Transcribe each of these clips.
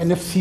NFC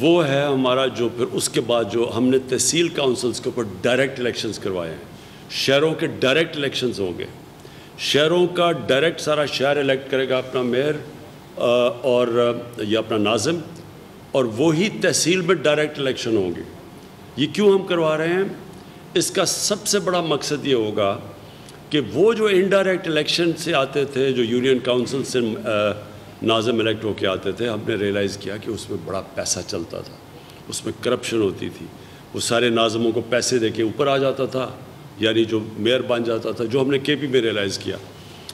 وہ ہے ہمارا جو پھر اس کے بعد جو ہم نے تحصیل کونسلز کے اوپر ڈائریکٹ الیکشنز کروائے ہیں. شہروں کے ڈائریکٹ الیکشنز ہوں گے. شہروں کا ڈائریکٹ سارا شہر الیکٹ کرے گا اپنا میئر اور یا اپنا ناظم, اور وہی تحصیل میں ڈائریکٹ الیکشن ہوں گے. یہ کیوں ہم کروا رہے ہیں؟ اس کا سب سے بڑا مقصد یہ ہوگا کہ وہ جو انڈائریکٹ الیکشن سے آتے تھے, جو یونین کاؤنسل سے ناظم الیکٹ ہو کے آتے تھے, ہم نے ریئلائز کیا کہ اس میں بڑا پیسہ چلتا تھا, اس میں کرپشن ہوتی تھی. وہ سارے ناظموں کو پیسے دے کے اوپر آ جاتا تھا, یعنی جو میئر بن جاتا تھا, جو ہم نے کے پی میں ریئلائز کیا.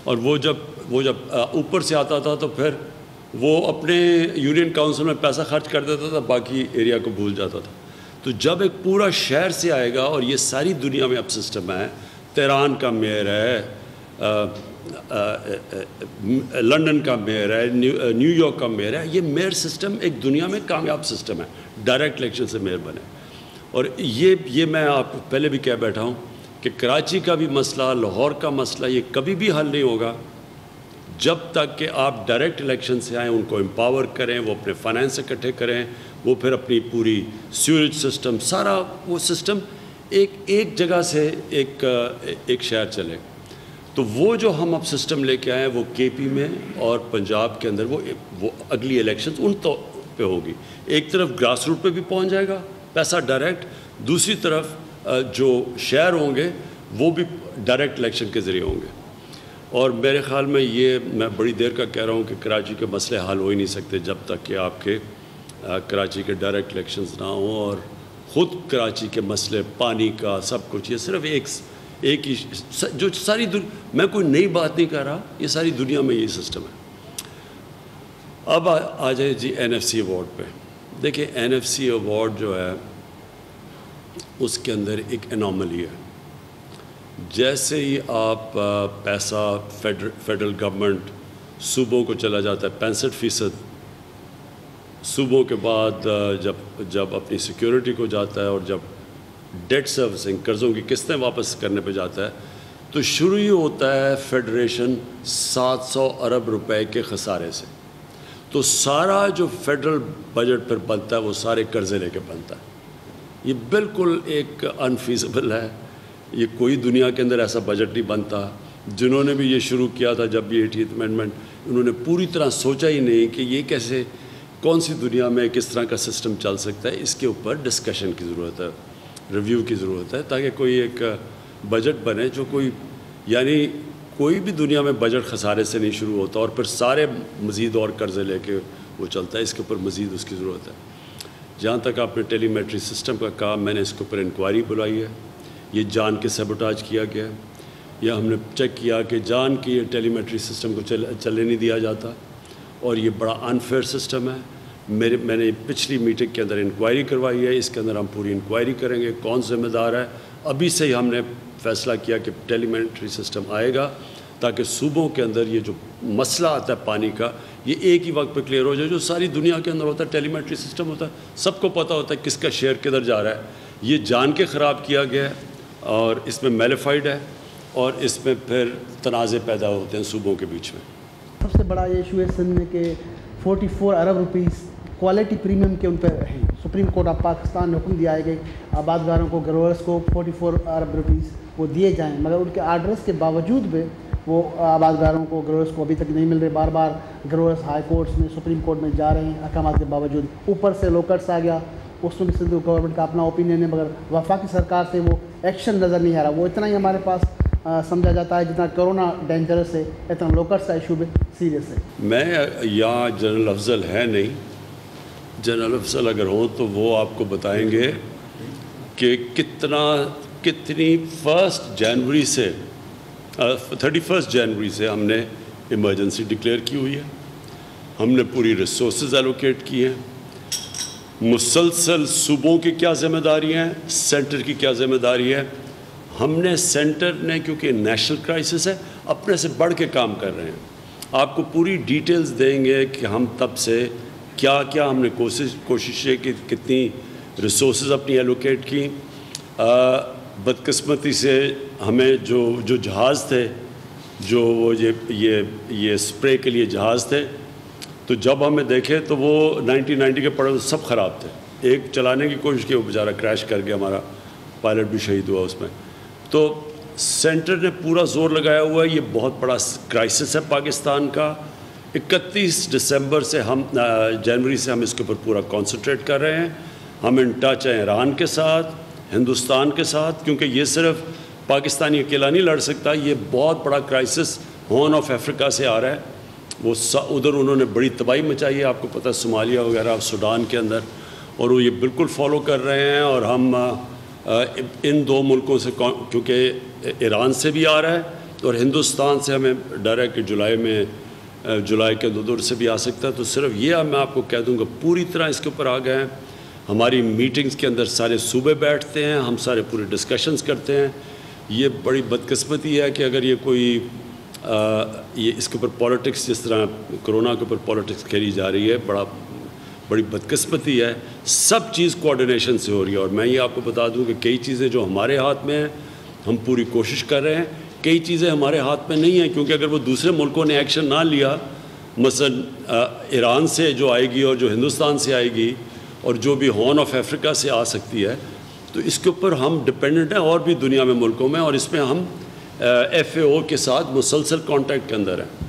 اور وہ جب اوپر سے آتا تھا تو پھر وہ اپنے یونین کاؤنسل میں پیسہ خرچ کر دیتا تھا, باقی ایریا کو بھول جاتا تھا. تو جب ایک پورا شہر سے آئے گا, اور یہ ساری دنیا میں اب سسٹم ہے, تہران کا میئر ہے, لنڈن کا میئر ہے, نیو یارک کا میئر ہے, یہ میئر سسٹم ایک دنیا میں کامیاب سسٹم ہے, ڈائریکٹ الیکشن سے میئر بنے. اور یہ میں آپ کو پہلے بھی کہہ بیٹھا ہوں کہ کراچی کا بھی مسئلہ, لاہور کا مسئلہ, یہ کبھی بھی حل نہیں ہوگا جب تک کہ آپ ڈائریکٹ الیکشن سے آئیں, ان کو امپاور کریں, وہ اپنے فائنینس اکٹھے کریں, وہ پھر اپنی پوری سیوریج سسٹم, سارا وہ سسٹم ایک جگہ سے ایک شہر چلے. تو وہ جو ہم اب سسٹم لے کے آئے ہیں وہ کے پی میں اور پنجاب کے اندر وہ اگلی الیکشنز ان پہ ہوگی. ایک طرف گراس روٹ پہ بھی پہنچ جائے گا پیسہ ڈائریکٹ, دوسری طرف جو شہر ہوں گے وہ بھی ڈائریکٹ الیکشن کے ذریعے ہوں گے. اور میرے خیال میں یہ میں بڑی دیر کا کہہ رہا ہوں کہ کراچی کے مسئلے حل ہو ہی نہیں سکتے جب تک کہ آپ کے کراچی کے ڈائریکٹ الیکشنز نہ ہوں. اور خود کراچی کے مسئلے, پانی کا, سب کچھ, یہ صرف ایک ہی جو ساری میں کوئی نئی بات نہیں کہہ رہا, یہ ساری دنیا میں یہی سسٹم ہے. اب آ جائے جی این ایف سی ایوارڈ پہ. دیکھیں این ایف سی ایوارڈ جو ہے اس کے اندر ایک اناملی ہے. جیسے ہی آپ پیسہ فیڈرل گورنمنٹ صوبوں کو چلا جاتا ہے 65%, صوبوں کے بعد جب اپنی سیکیورٹی کو جاتا ہے اور جب ڈیٹ سروسنگ, قرضوں کی قسطیں واپس کرنے پہ جاتا ہے, تو شروع ہی ہوتا ہے فیڈریشن 700 ارب روپے کے خسارے سے. تو سارا جو فیڈرل بجٹ پر بنتا ہے وہ سارے قرضے لے کے بنتا ہے. یہ بالکل ایک انفیزبل ہے. یہ کوئی دنیا کے اندر ایسا بجٹ نہیں بنتا. جنہوں نے بھی یہ شروع کیا تھا جب بھی 80th امینڈمنٹ, انہوں نے پوری طرح سوچا ہی نہیں کہ یہ کیسے, کون سی دنیا میں کس طرح کا سسٹم چل سکتا ہے. اس کے اوپر ڈسکشن کی ضرورت ہے, ریویو کی ضرورت ہے, تاکہ کوئی ایک بجٹ بنے جو یعنی کوئی بھی دنیا میں بجٹ خسارے سے نہیں شروع ہوتا اور پھر سارے مزید اور قرضے لے کے وہ چلتا ہے. اس کے اوپر مزید اس کی ضرورت ہے. جہاں تک آپ نے ٹیلی میٹری سسٹم کا کہا, میں نے اس کے اوپر انکوائری بلائی ہے. یہ جان کے سیبوٹاج کیا گیا ہے, یا ہم نے چیک کیا کہ جان کے یہ ٹیلی میٹری سسٹم کو چلنے نہیں دیا جاتا, اور یہ بڑا انفیئر سسٹم ہے. میں نے پچھلی میٹنگ کے اندر انکوائری کروائی ہے, اس کے اندر ہم پوری انکوائری کریں گے کون ذمہ دار ہے. ابھی سے ہی ہم نے فیصلہ کیا کہ ٹیلی میٹری سسٹم آئے گا تاکہ صوبوں کے اندر یہ جو مسئلہ آتا ہے پانی کا, یہ ایک ہی وقت پہ کلیئر ہو جائے. جو ساری دنیا کے اندر ہوتا ہے ٹیلی میٹری سسٹم ہوتا ہے, سب کو پتہ ہوتا ہے کس کا شیئر کدھر جا رہا ہے. یہ جان کے خراب کیا گیا ہے اور اس میں میلیفائڈ ہے, اور اس میں پھر تنازع پیدا ہوتے ہیں صوبوں کے بیچ میں. سب سے بڑا یہ ایشو ہے سندھ میں کہ 44 ارب روپیز کوالٹی پریمیم کے ان پہ ہیں. سپریم کورٹ آف پاکستان نے حکم دیا ہے کہ آبادگاروں کو, گروورس کو 44 ارب روپیز وہ دیے جائیں, مگر ان کے آرڈرس کے باوجود بھی وہ آبادگاروں کو, گروورس کو ابھی تک نہیں مل رہے. بار بار گروورس ہائی کورٹس میں, سپریم کورٹ میں جا رہے ہیں احکامات کے باوجود. اوپر سے لوکٹس آ گیا, اس میں بھی سندھ گورنمنٹ کا اپنا اوپینین ہے, مگر وفاقی سرکار سے وہ ایکشن نظر نہیں آ رہا. وہ اتنا ہی ہمارے پاس سمجھا جاتا ہے جتنا کرونا ڈینجرس ہے, اتنا لوکٹس کا ایشو بھی سیریس ہے. میں یہاں جنرل افضل ہے نہیں, جنرل افضل اگر ہوں تو وہ آپ کو بتائیں گے کہ کتنی 1 جنوری سے 31 جنوری سے ہم نے ایمرجنسی ڈکلیئر کی ہوئی ہے. ہم نے پوری ریسورسز ایلوکیٹ کی ہیں. مسلسل صوبوں کی کیا ذمہ داری ہیں, سینٹر کی کیا ذمہ داری ہے. ہم نے سینٹر نے, کیونکہ نیشنل کرائسس ہے, اپنے سے بڑھ کے کام کر رہے ہیں. آپ کو پوری ڈیٹیلز دیں گے کہ ہم تب سے کیا ہم نے کوششیں کی, کتنی ریسورسز اپنی ایلوکیٹ کی. بدقسمتی سے ہمیں جو جہاز تھے, جو وہ یہ اسپرے کے لیے جہاز تھے, تو جب ہمیں دیکھے تو وہ 1990 کے پڑے سب خراب تھے. ایک چلانے کی کوشش کی, وہ بیچارہ کریش کر گیا, ہمارا پائلٹ بھی شہید ہوا اس میں. تو سینٹر نے پورا زور لگایا ہوا ہے. یہ بہت بڑا کرائسس ہے پاکستان کا. 31 دسمبر سے جنوری سے ہم اس کے اوپر پورا کانسنٹریٹ کر رہے ہیں. ہم ان ٹچ ہیں ایران کے ساتھ, ہندوستان کے ساتھ, کیونکہ یہ صرف پاکستانی اکیلا نہیں لڑ سکتا. یہ بہت بڑا کرائسس ہارن آف افریقہ سے آ رہا ہے. وہ ادھر انہوں نے بڑی تباہی مچائی ہے, آپ کو پتہ ہے, صومالیہ وغیرہ, سوڈان کے اندر, اور وہ یہ بالکل فالو کر رہے ہیں. اور ہم ان دو ملکوں سے, کیونکہ ایران سے بھی آ رہا ہے اور ہندوستان سے ہمیں ڈر ہے کہ جولائی کے دور سے بھی آ سکتا ہے. تو صرف یہ میں آپ کو کہہ دوں گا پوری طرح اس کے اوپر آ گئے ہیں. ہماری میٹنگز کے اندر سارے صوبے بیٹھتے ہیں, ہم سارے پورے ڈسکشنز کرتے ہیں. یہ بڑی بدقسمتی ہے کہ اگر یہ کوئی یہ اس کے اوپر پالیٹکس, جس طرح کرونا کے اوپر پالیٹکس کھیلی جا رہی ہے, بڑی بدقسمتی ہے. سب چیز کوآرڈینیشن سے ہو رہی ہے. اور میں یہ آپ کو بتا دوں کہ کئی چیزیں جو ہمارے ہاتھ میں ہیں ہم پوری کوشش کر رہے ہیں, کئی چیزیں ہمارے ہاتھ میں نہیں ہیں, کیونکہ اگر وہ دوسرے ملکوں نے ایکشن نہ لیا, مثلا ایران سے جو آئے گی اور جو ہندوستان سے آئے گی اور جو بھی ہارن آف افریقہ سے آ سکتی ہے, تو اس کے اوپر ہم ڈپینڈنٹ ہیں اور بھی دنیا میں ملکوں میں, اور اس میں ہم FAO کے ساتھ مسلسل کانٹیکٹ کے اندر ہیں.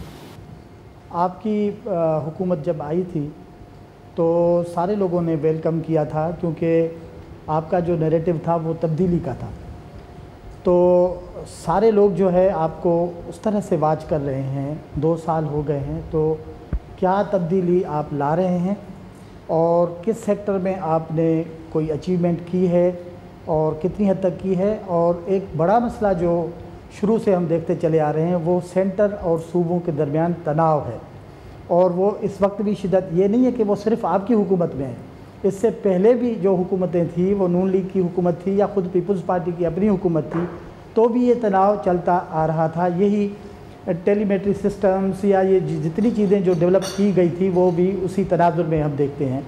آپ کی حکومت جب آئی تھی تو سارے لوگوں نے ویلکم کیا تھا, کیونکہ آپ کا جو نیریٹو تھا وہ تبدیلی کا تھا. تو سارے لوگ جو ہے آپ کو اس طرح سے واچ کر رہے ہیں. 2 سال ہو گئے ہیں, تو کیا تبدیلی آپ لا رہے ہیں اور کس سیکٹر میں آپ نے کوئی اچیومنٹ کی ہے اور کتنی حد تک کی ہے؟ اور ایک بڑا مسئلہ جو شروع سے ہم دیکھتے چلے آ رہے ہیں وہ سینٹر اور صوبوں کے درمیان تناؤ ہے, اور وہ اس وقت بھی شدت یہ نہیں ہے کہ وہ صرف آپ کی حکومت میں ہے. اس سے پہلے بھی جو حکومتیں تھیں, وہ نون لیگ کی حکومت تھی یا خود پیپلز پارٹی کی اپنی حکومت تھی, تو بھی یہ تناؤ چلتا آ رہا تھا. یہی ٹیلی میٹری سسٹمز یا یہ جتنی چیزیں جو ڈیولپ کی گئی تھی وہ بھی اسی تناظر میں ہم دیکھتے ہیں.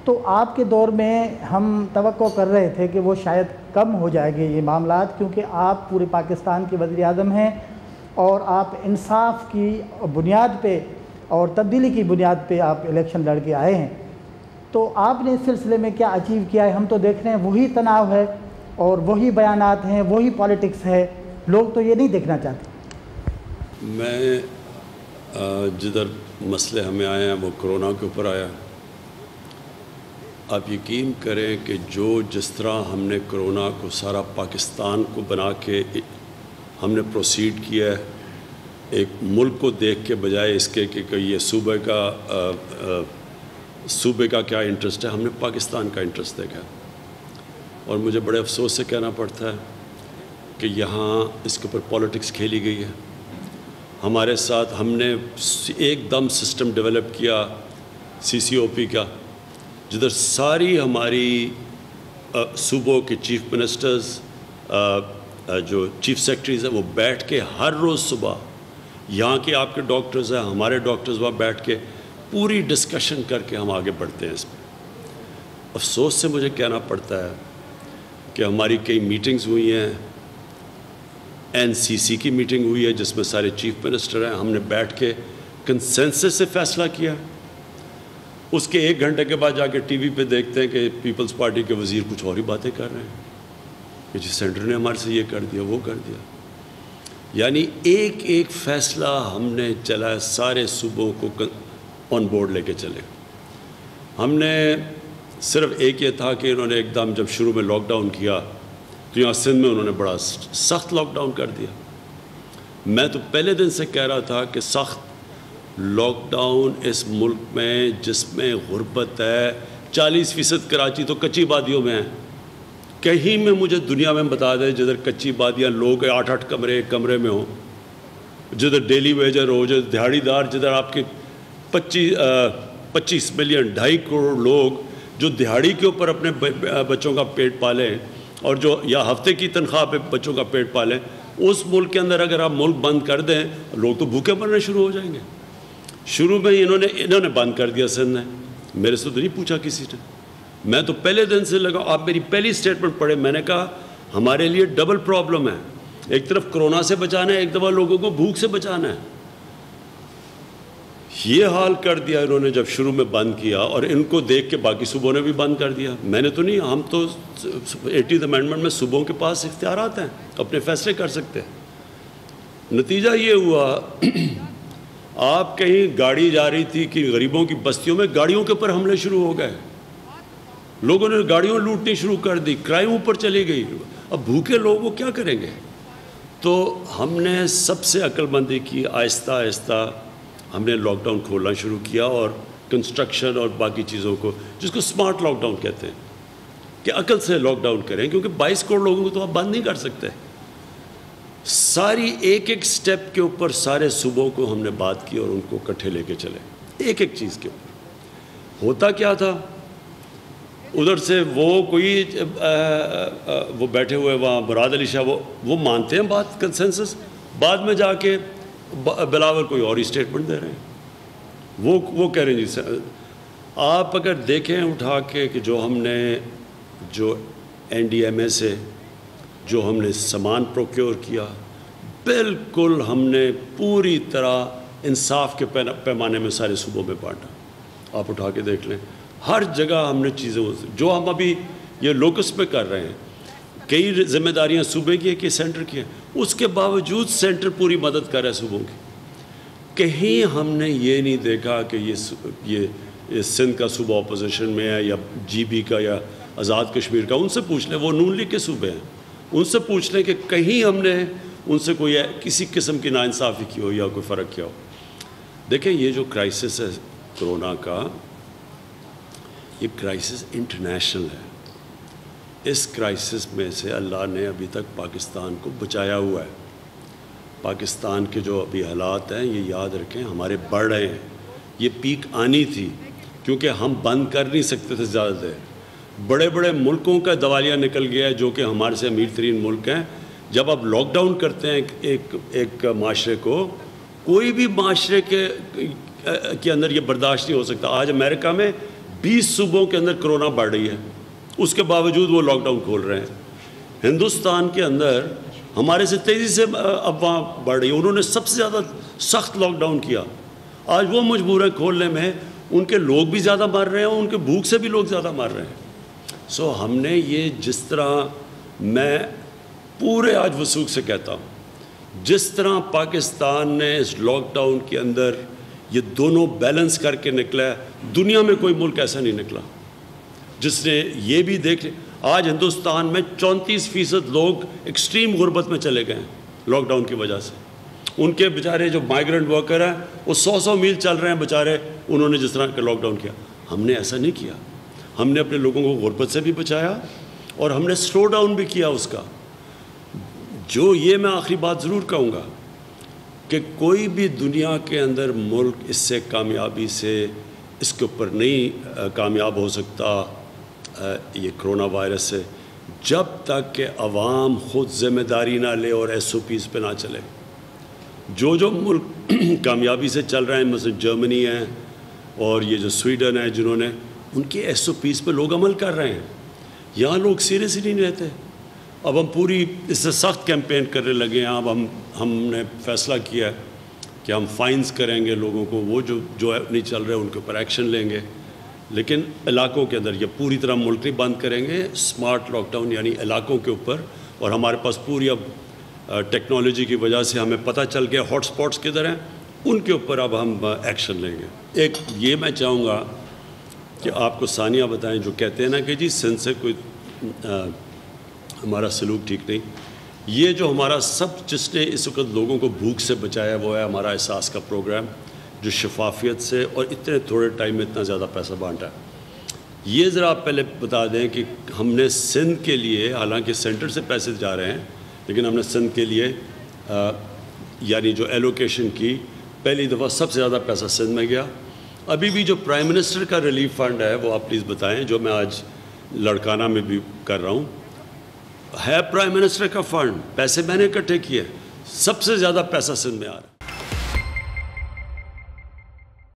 تو آپ کے دور میں ہم توقع کر رہے تھے کہ وہ شاید کم ہو جائے گے یہ معاملات, کیونکہ آپ پورے پاکستان کے وزیر اعظم ہیں اور آپ انصاف کی بنیاد پہ اور تبدیلی کی بنیاد پہ آپ الیکشن لڑ کے آئے ہیں. تو آپ نے اس سلسلے میں کیا اچیو کیا ہے؟ ہم تو دیکھ رہے ہیں وہی تناؤ ہے اور وہی بیانات ہیں, وہی پالیٹکس ہے. لوگ تو یہ نہیں دیکھنا چاہتے. میں جدھر مسئلے ہمیں آئے ہیں وہ کرونا کے اوپر آیا. آپ یقین کریں کہ جس طرح ہم نے کرونا کو سارا پاکستان کو بنا کے ہم نے پروسیڈ کیا ہے, ایک ملک کو دیکھ کے بجائے اس کے کہ یہ صوبے کا کیا انٹرسٹ ہے, ہم نے پاکستان کا انٹرسٹ دیکھا. اور مجھے بڑے افسوس سے کہنا پڑتا ہے کہ یہاں اس کے اوپر پالیٹکس کھیلی گئی ہے. ہمارے ساتھ ہم نے ایک دم سسٹم ڈیولپ کیا CCOP کا, جدھر ساری ہماری صوبوں کے چیف منسٹرز, جو چیف سیکرٹریز ہیں, وہ بیٹھ کے ہر روز صبح, یہاں کے آپ کے ڈاکٹرز ہیں, ہمارے ڈاکٹرز وہاں بیٹھ کے پوری ڈسکشن کر کے ہم آگے بڑھتے ہیں اس میں. افسوس سے مجھے کہنا پڑتا ہے کہ ہماری کئی میٹنگز ہوئی ہیں, NCC کی میٹنگ ہوئی ہے جس میں سارے چیف منسٹر ہیں, ہم نے بیٹھ کے کنسنسس سے فیصلہ کیا. اس کے 1 گھنٹے کے بعد جا کے ٹی وی پہ دیکھتے ہیں کہ پیپلز پارٹی کے وزیر کچھ اور ہی باتیں کر رہے ہیں کہ جی سینٹر نے ہمارے سے یہ کر دیا, وہ کر دیا. یعنی ایک فیصلہ ہم نے چلا, سارے صوبوں کو آن بورڈ لے کے چلے. ہم نے صرف ایک یہ تھا کہ انہوں نے ایک دم جب شروع میں لاک ڈاؤن کیا تو یہاں سندھ میں انہوں نے بڑا سخت لاک ڈاؤن کر دیا. میں تو پہلے دن سے کہہ رہا تھا کہ سخت لاک ڈاؤن اس ملک میں جس میں غربت ہے, 40% کراچی تو کچی بادیوں میں ہے. کہیں میں مجھے دنیا میں بتا دیں جدھر کچی بادیاں لوگ 8 کمرے ایک کمرے میں ہوں, جدھر ڈیلی ویجر ہو, جدھر دیہڑی دار, جدھر آپ کے 25 ملین 2.5 کروڑ لوگ جو دیہڑی کے اوپر اپنے بچوں کا پیٹ پالیں اور جو یا ہفتے کی تنخواہ پہ بچوں کا پیٹ پالیں, اس ملک کے اندر اگر آپ ملک بند کر دیں لوگ تو بھوکے مرنے شروع ہو جائیں گے. شروع میں ہی انہوں نے بند کر دیا سندھ نے, میرے سے تو نہیں پوچھا کسی نے. میں تو پہلے دن سے لگا, آپ میری پہلی سٹیٹمنٹ پڑھیں, میں نے کہا ہمارے لیے ڈبل پرابلم ہے, ایک طرف کرونا سے بچانا ہے, ایک دفعہ لوگوں کو بھوک سے بچانا ہے. یہ حال کر دیا انہوں نے جب شروع میں بند کیا، اور ان کو دیکھ کے باقی صوبوں نے بھی بند کر دیا. میں نے تو نہیں، ہم تو 80th امینڈمنٹ میں صوبوں کے پاس اختیارات ہیں، اپنے فیصلے کر سکتے ہیں. نتیجہ یہ ہوا آپ کہیں گاڑی جا رہی تھی کہ غریبوں کی بستیوں میں گاڑیوں کے اوپر حملے شروع ہو گئے، لوگوں نے گاڑیوں لوٹنی شروع کر دی، کرائم اوپر چلی گئی. اب بھوکے لوگ وہ کیا کریں گے؟ تو ہم نے سب سے عقل مندی کی، آہستہ آہستہ ہم نے لاک ڈاؤن کھولنا شروع کیا، اور کنسٹرکشن اور باقی چیزوں کو، جس کو سمارٹ لاک ڈاؤن کہتے ہیں، کہ عقل سے لاک ڈاؤن کریں، کیونکہ 22 کروڑ لوگوں کو تو آپ بند نہیں کر سکتے. ساری ایک ایک سٹیپ کے اوپر سارے صوبوں کو ہم نے بات کی اور ان کو کٹھے لے کے چلے، ایک ایک چیز کے اوپر. ہوتا کیا تھا ادھر سے وہ کوئی وہ بیٹھے ہوئے وہاں مراد علی شاہ وہ مانتے ہیں بات کنسنسس، بعد میں جا کے بلاول کوئی اور اسٹیٹمنٹ دے رہے ہیں. وہ کہہ رہے ہیں جی آپ اگر دیکھیں اٹھا کے کہ جو ہم نے جو NDMA سے جو ہم نے سامان پروکیور کیا، بالکل ہم نے پوری طرح انصاف کے پیمانے میں سارے صوبوں میں بانٹا. آپ اٹھا کے دیکھ لیں، ہر جگہ ہم نے چیزیں جو ہم ابھی یہ لوکس پہ کر رہے ہیں، کئی ذمہ داریاں صوبے کی ہیں کہ سینٹر کی ہیں، اس کے باوجود سینٹر پوری مدد کر رہا ہے صوبوں کی. کہیں ہم نے یہ نہیں دیکھا کہ یہ سندھ کا صوبہ اپوزیشن میں ہے یا GB کا یا آزاد کشمیر کا. ان سے پوچھ لیں، وہ نون لیگ کے صوبے ہیں، ان سے پوچھ لیں کہ کہیں ہم نے ان سے کوئی کسی قسم کی ناانصافی کی ہو یا کوئی فرق کیا ہو. دیکھیں یہ جو کرائسس ہے کرونا کا، یہ کرائسس انٹرنیشنل ہے. اس کرائسس میں سے اللہ نے ابھی تک پاکستان کو بچایا ہوا ہے. پاکستان کے جو ابھی حالات ہیں یہ یاد رکھیں ہمارے بڑھ رہے ہیں. یہ پیک آنی تھی کیونکہ ہم بند کر نہیں سکتے تھے زیادہ دیر. بڑے بڑے ملکوں کا دیوالیہ نکل گیا ہے جو کہ ہمارے سے امیر ترین ملک ہیں. جب آپ لاک ڈاؤن کرتے ہیں ایک معاشرے کو، کوئی بھی معاشرے کے اندر یہ برداشت نہیں ہو سکتا. آج امریکہ میں 20 صوبوں کے اندر کرونا بڑھ رہی ہے، اس کے باوجود وہ لاک ڈاؤن کھول رہے ہیں. ہندوستان کے اندر ہمارے سے تیزی سے افواہ بڑھ رہی ہے. انہوں نے سب سے زیادہ سخت لاک ڈاؤن کیا. آج وہ مجبور ہے کھولنے میں. ان کے لوگ بھی زیادہ مر رہے ہیں، ان کے بھوک سے بھی لوگ زیادہ مر رہے ہیں. سو ہم نے یہ جس طرح، میں پورے آج وثوق سے کہتا ہوں، جس طرح پاکستان نے اس لاک ڈاؤن کے اندر یہ دونوں بیلنس کر کے نکلا ہے، دنیا میں کوئی ملک ایسا نہیں نکلا جس نے یہ بھی دیکھ لیا. آج ہندوستان میں 34% لوگ ایکسٹریم غربت میں چلے گئے ہیں لاک ڈاؤن کی وجہ سے. ان کے بیچارے جو مائیگرنٹ ورکر ہیں وہ 100 میل چل رہے ہیں بیچارے، انہوں نے جس طرح کا لاک ڈاؤن کیا. ہم نے ایسا نہیں کیا. ہم نے اپنے لوگوں کو غربت سے بھی بچایا اور ہم نے سلو ڈاؤن بھی کیا اس کا. جو یہ میں آخری بات ضرور کہوں گا کہ کوئی بھی دنیا کے اندر ملک اس سے کامیابی سے اس کے اوپر نہیں کامیاب ہو سکتا یہ کرونا وائرس سے، جب تک کہ عوام خود ذمہ داری نہ لے اور SOPs پہ نہ چلے. جو ملک کامیابی سے چل رہے ہیں، مثلا جرمنی ہے اور یہ جو سویڈن ہے، جنہوں نے ان کے SOPs پہ لوگ عمل کر رہے ہیں. یہاں لوگ سیریس ہی نہیں رہتے. اب ہم پوری اس سے سخت کیمپین کرنے لگے ہیں. اب ہم نے فیصلہ کیا ہے کہ ہم فائنز کریں گے لوگوں کو، وہ جو نہیں چل رہے ان کے اوپر ایکشن لیں گے. لیکن علاقوں کے اندر یہ پوری طرح ملک نہیں بند کریں گے. اسمارٹ لاک ڈاؤن یعنی علاقوں کے اوپر. اور ہمارے پاس پوری اب ٹیکنالوجی کی وجہ سے ہمیں پتہ چل گیا ہاٹ سپاٹس کدھر ہیں، ان کے اوپر اب ہم ایکشن لیں گے. ایک یہ میں چاہوں گا کہ آپ کو ثانیہ بتائیں، جو کہتے ہیں نا کہ جی سندھ سے کوئی ہمارا سلوک ٹھیک نہیں. یہ جو ہمارا جس نے اس وقت لوگوں کو بھوک سے بچایا وہ ہے ہمارا احساس کا پروگرام، جو شفافیت سے اور اتنے تھوڑے ٹائم میں اتنا زیادہ پیسہ بانٹا ہے. یہ ذرا آپ پہلے بتا دیں کہ ہم نے سندھ کے لیے، حالانکہ سینٹر سے پیسے جا رہے ہیں، لیکن ہم نے سندھ کے لیے یعنی جو ایلوکیشن کی، پہلی دفعہ سب سے زیادہ پیسہ سندھ میں گیا. ابھی بھی جو پرائم منسٹر کا ریلیف فنڈ ہے وہ آپ پلیز بتائیں، جو میں آج لڑکانہ میں بھی کر رہا ہوں، ہے پرائم منسٹر کا فنڈ. پیسے میں نے اکٹھے کیے، سب سے زیادہ پیسہ سندھ میں آ رہا ہے.